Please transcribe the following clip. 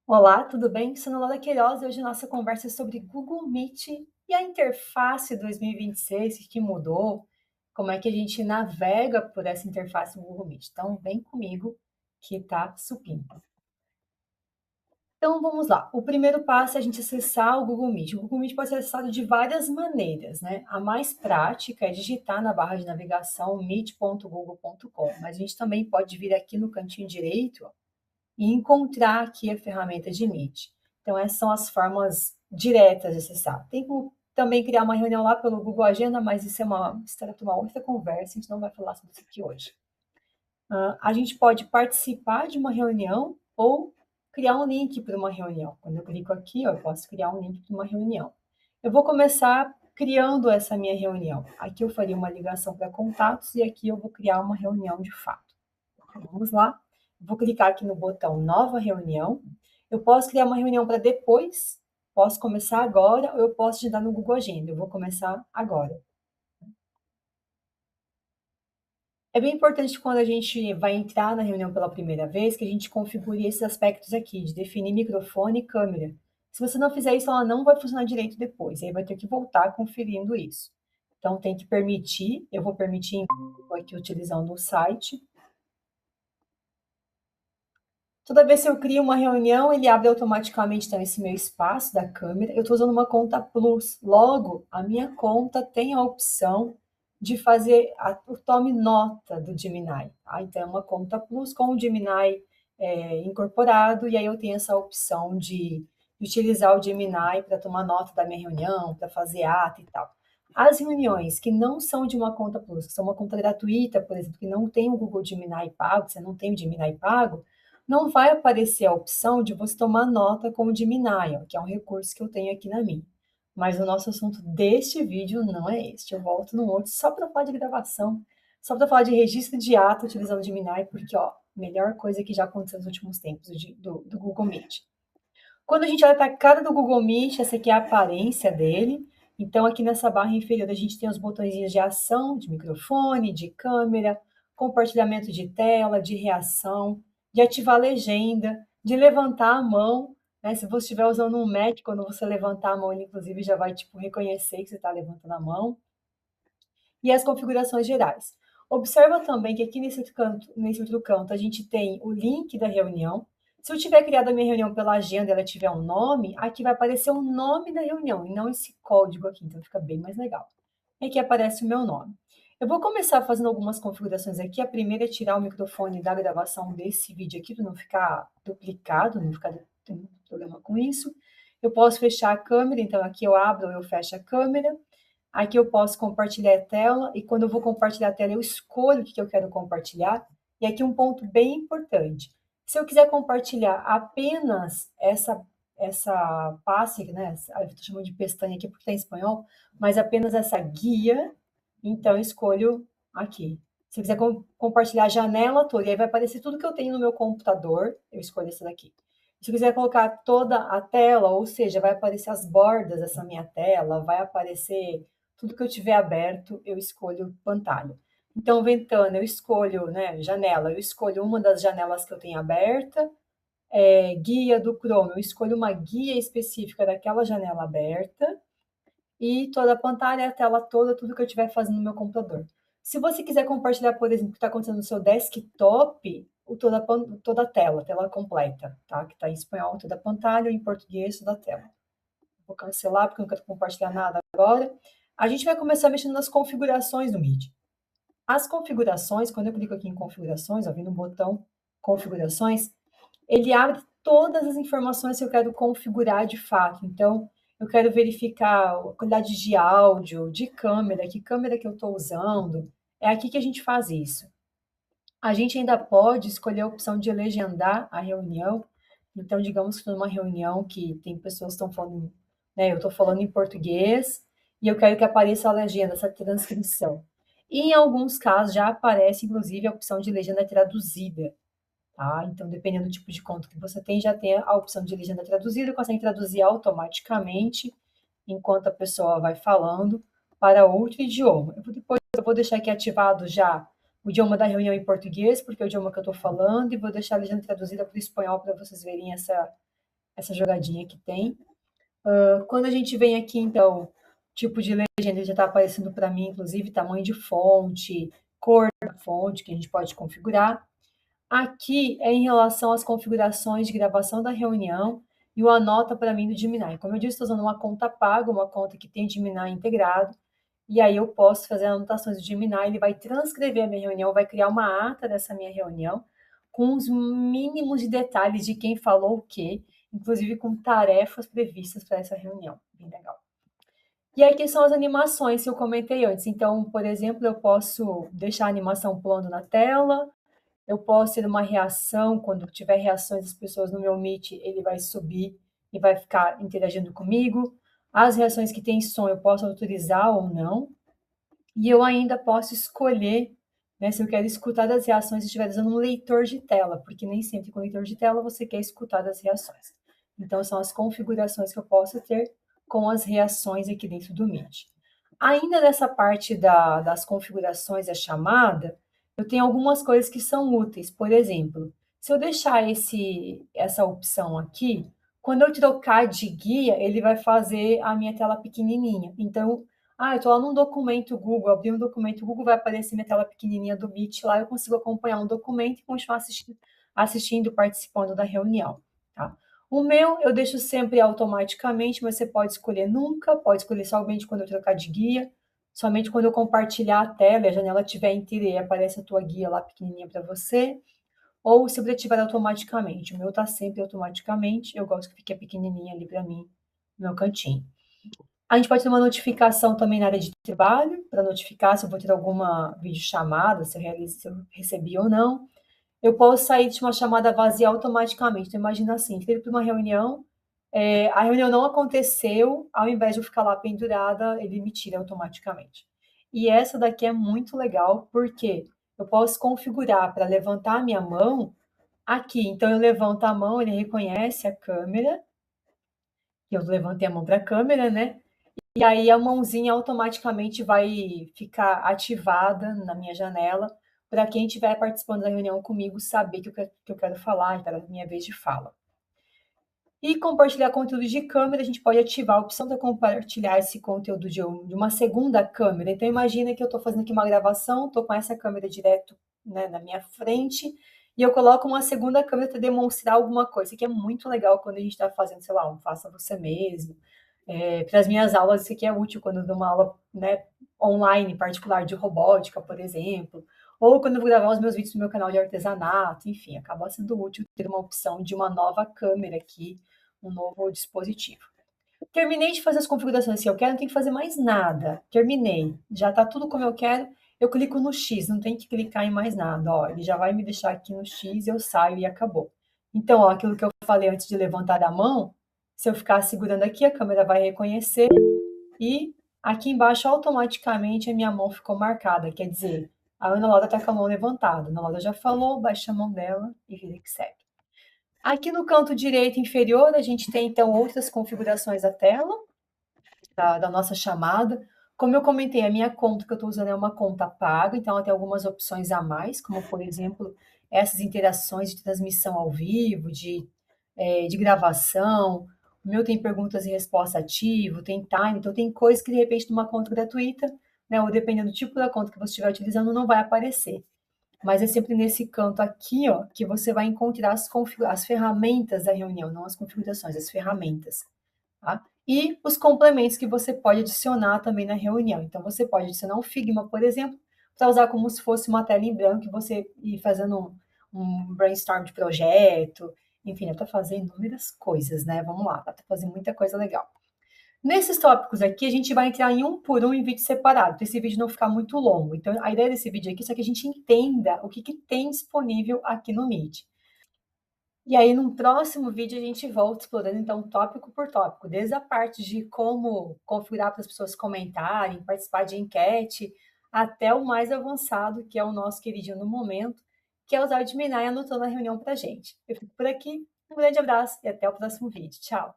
Olá, tudo bem? Sou Ana Queiroz e hoje a nossa conversa é sobre Google Meet e a interface 2026, o que mudou, como é que a gente navega por essa interface do Google Meet. Então, vem comigo que tá supimpa. Então, vamos lá. O primeiro passo é a gente acessar o Google Meet. O Google Meet pode ser acessado de várias maneiras, né? A mais prática é digitar na barra de navegação meet.google.com, mas a gente também pode vir aqui no cantinho direito, ó, e encontrar aqui a ferramenta de Meet. Então, essas são as formas diretas de acessar. Tem como também criar uma reunião lá pelo Google Agenda, mas isso é uma história para uma outra conversa, a gente não vai falar sobre isso aqui hoje. A gente pode participar de uma reunião ou criar um link para uma reunião. Quando eu clico aqui, eu posso criar um link para uma reunião. Eu vou começar criando essa minha reunião. Aqui eu faria uma ligação para contatos e aqui eu vou criar uma reunião de fato. Vamos lá. Vou clicar aqui no botão Nova Reunião. Eu posso criar uma reunião para depois, posso começar agora, ou eu posso agendar no Google Agenda. Eu vou começar agora. É bem importante quando a gente vai entrar na reunião pela primeira vez que a gente configure esses aspectos aqui, de definir microfone e câmera. Se você não fizer isso, ela não vai funcionar direito depois, aí vai ter que voltar conferindo isso. Então, tem que permitir, eu vou permitir aqui utilizando o site. Toda vez que eu crio uma reunião, ele abre automaticamente então esse meu espaço da câmera. Eu estou usando uma conta Plus. Logo, a minha conta tem a opção de fazer o tome nota do Gemini. Tá? Então, é uma conta Plus com o Gemini incorporado, e aí eu tenho essa opção de utilizar o Gemini para tomar nota da minha reunião, para fazer ata e tal. As reuniões que não são de uma conta Plus, que são uma conta gratuita, por exemplo, que não tem o Google Gemini pago, você não tem o Gemini pago, não vai aparecer a opção de você tomar nota com o Gemini, ó, que é um recurso que eu tenho aqui na minha. Mas o nosso assunto deste vídeo não é este. Eu volto no outro só para falar de gravação, só para falar de registro de ato utilizando o Gemini, porque, ó, melhor coisa que já aconteceu nos últimos tempos do Google Meet. Quando a gente olha para a cara do Google Meet, essa aqui é a aparência dele. Então, aqui nessa barra inferior, a gente tem os botõezinhos de ação, de microfone, de câmera, compartilhamento de tela, de reação, de ativar a legenda, de levantar a mão. Né? Se você estiver usando um Mac, quando você levantar a mão, ele inclusive já vai tipo, reconhecer que você está levantando a mão. E as configurações gerais. Observa também que aqui nesse outro canto a gente tem o link da reunião. Se eu tiver criado a minha reunião pela agenda e ela tiver um nome, aqui vai aparecer o nome da reunião e não esse código aqui, então fica bem mais legal. E aqui aparece o meu nome. Eu vou começar fazendo algumas configurações aqui. A primeira é tirar o microfone da gravação desse vídeo aqui, para não ficar duplicado, não ficar tendo problema com isso. Eu posso fechar a câmera, então aqui eu abro ou eu fecho a câmera. Aqui eu posso compartilhar a tela e quando eu vou compartilhar a tela, eu escolho o que eu quero compartilhar. E aqui um ponto bem importante. Se eu quiser compartilhar apenas essa passe, né? Eu estou chamando de pestana aqui porque está em espanhol, mas apenas essa guia, então eu escolho aqui. Se eu quiser compartilhar a janela toda, aí vai aparecer tudo que eu tenho no meu computador, eu escolho essa daqui. Se eu quiser colocar toda a tela, ou seja, vai aparecer as bordas dessa minha tela, vai aparecer tudo que eu tiver aberto, eu escolho pantalha. Então, ventana, eu escolho, né, janela, eu escolho uma das janelas que eu tenho aberta. Guia do Chrome, eu escolho uma guia específica daquela janela aberta. E toda a pantalha, a tela toda, tudo que eu estiver fazendo no meu computador. Se você quiser compartilhar, por exemplo, o que está acontecendo no seu desktop, toda a tela completa, tá? Que está em espanhol, toda a pantalha, em português, toda a tela. Vou cancelar porque eu não quero compartilhar nada agora. A gente vai começar mexendo nas configurações do Meet. As configurações, quando eu clico aqui em configurações, ó, vem no botão configurações, ele abre todas as informações que eu quero configurar de fato. Então, eu quero verificar a qualidade de áudio, de câmera, que câmera que eu estou usando. É aqui que a gente faz isso. A gente ainda pode escolher a opção de legendar a reunião. Então, digamos que estou numa reunião que tem pessoas que estão falando, né, eu estou falando em português e eu quero que apareça a legenda, essa transcrição. E em alguns casos já aparece, inclusive, a opção de legenda traduzida. Tá? Então, dependendo do tipo de conta que você tem, já tem a opção de legenda traduzida, consegue traduzir automaticamente enquanto a pessoa vai falando para outro idioma. Depois eu vou deixar aqui ativado já o idioma da reunião em português, porque é o idioma que eu estou falando, e vou deixar a legenda traduzida para o espanhol para vocês verem essa jogadinha que tem. Quando a gente vem aqui, então, tipo de legenda já está aparecendo para mim, inclusive tamanho de fonte, cor da fonte que a gente pode configurar. Aqui é em relação às configurações de gravação da reunião e o anota para mim do Gemini. Como eu disse, estou usando uma conta paga, uma conta que tem Gemini integrado, e aí eu posso fazer anotações do Gemini, ele vai transcrever a minha reunião, vai criar uma ata dessa minha reunião, com os mínimos de detalhes de quem falou o quê, inclusive com tarefas previstas para essa reunião. Bem legal. E aqui são as animações que eu comentei antes. Então, por exemplo, eu posso deixar a animação pulando na tela, eu posso ter uma reação, quando tiver reações das pessoas no meu Meet, ele vai subir e vai ficar interagindo comigo. As reações que têm som, eu posso autorizar ou não. E eu ainda posso escolher, né, se eu quero escutar as reações se estiver usando um leitor de tela, porque nem sempre com leitor de tela você quer escutar as reações. Então, são as configurações que eu posso ter com as reações aqui dentro do Meet. Ainda nessa parte das configurações da chamada, eu tenho algumas coisas que são úteis. Por exemplo, se eu deixar essa opção aqui, quando eu trocar de guia, ele vai fazer a minha tela pequenininha. Então, eu estou lá num documento Google, abri um documento Google, vai aparecer minha tela pequenininha do Meet lá, eu consigo acompanhar um documento e continuar assistindo, participando da reunião. Tá? O meu eu deixo sempre automaticamente, mas você pode escolher nunca, pode escolher somente quando eu trocar de guia, somente quando eu compartilhar a tela, a janela estiver inteira e aparece a tua guia lá pequenininha para você, ou se eu ativar automaticamente. O meu está sempre automaticamente, eu gosto que fique pequenininha ali para mim, no meu cantinho. A gente pode ter uma notificação também na área de trabalho, para notificar se eu vou ter alguma videochamada, se eu recebi ou não. Eu posso sair de uma chamada vazia automaticamente. Então, imagina assim, fui para uma reunião, a reunião não aconteceu, ao invés de eu ficar lá pendurada, ele me tira automaticamente. E essa daqui é muito legal, porque eu posso configurar para levantar a minha mão aqui. Então, eu levanto a mão, ele reconhece a câmera, que eu levantei a mão para a câmera, né? E aí a mãozinha automaticamente vai ficar ativada na minha janela para quem estiver participando da reunião comigo saber que eu quero falar, então é a minha vez de fala. E compartilhar conteúdo de câmera, a gente pode ativar a opção de compartilhar esse conteúdo de uma segunda câmera. Então, imagina que eu estou fazendo aqui uma gravação, estou com essa câmera direto, né, na minha frente, e eu coloco uma segunda câmera para demonstrar alguma coisa. Isso aqui é muito legal quando a gente está fazendo, sei lá, um faça você mesmo. Para as minhas aulas, isso aqui é útil quando eu dou uma aula, né, online, particular de robótica, por exemplo, ou quando eu vou gravar os meus vídeos no meu canal de artesanato, enfim, acaba sendo útil ter uma opção de uma nova câmera aqui, um novo dispositivo. Terminei de fazer as configurações que eu quero, não tem que fazer mais nada. Terminei. Já está tudo como eu quero. Eu clico no X, não tem que clicar em mais nada. Ó, ele já vai me deixar aqui no X, eu saio e acabou. Então, ó, aquilo que eu falei antes de levantar a mão, se eu ficar segurando aqui, a câmera vai reconhecer e aqui embaixo automaticamente a minha mão ficou marcada. Quer dizer, a Ana Laura está com a mão levantada. A Ana Laura já falou, baixa a mão dela e vida que segue. Aqui no canto direito inferior, a gente tem então outras configurações da tela, da nossa chamada. Como eu comentei, a minha conta que eu estou usando é uma conta paga, então ela tem algumas opções a mais, como por exemplo, essas interações de transmissão ao vivo, de gravação. O meu tem perguntas e respostas ativo, tem time, então tem coisas que de repente numa conta gratuita, né, ou dependendo do tipo da conta que você estiver utilizando, não vai aparecer. Mas é sempre nesse canto aqui, ó, que você vai encontrar as ferramentas da reunião, não as configurações, as ferramentas. Tá? E os complementos que você pode adicionar também na reunião. Então, você pode adicionar um Figma, por exemplo, para usar como se fosse uma tela em branco e você ir fazendo um brainstorm de projeto. Enfim, dá para fazer inúmeras coisas, né? Vamos lá, dá para fazer muita coisa legal. Nesses tópicos aqui, a gente vai entrar em um por um em vídeo separado, para esse vídeo não ficar muito longo. Então, a ideia desse vídeo aqui é só que a gente entenda o que tem disponível aqui no Meet. E aí, num próximo vídeo, a gente volta explorando, então, tópico por tópico, desde a parte de como configurar para as pessoas comentarem, participar de enquete, até o mais avançado, que é o nosso queridinho no momento, que é usar o Gemini anotando a reunião para a gente. Eu fico por aqui, um grande abraço e até o próximo vídeo. Tchau!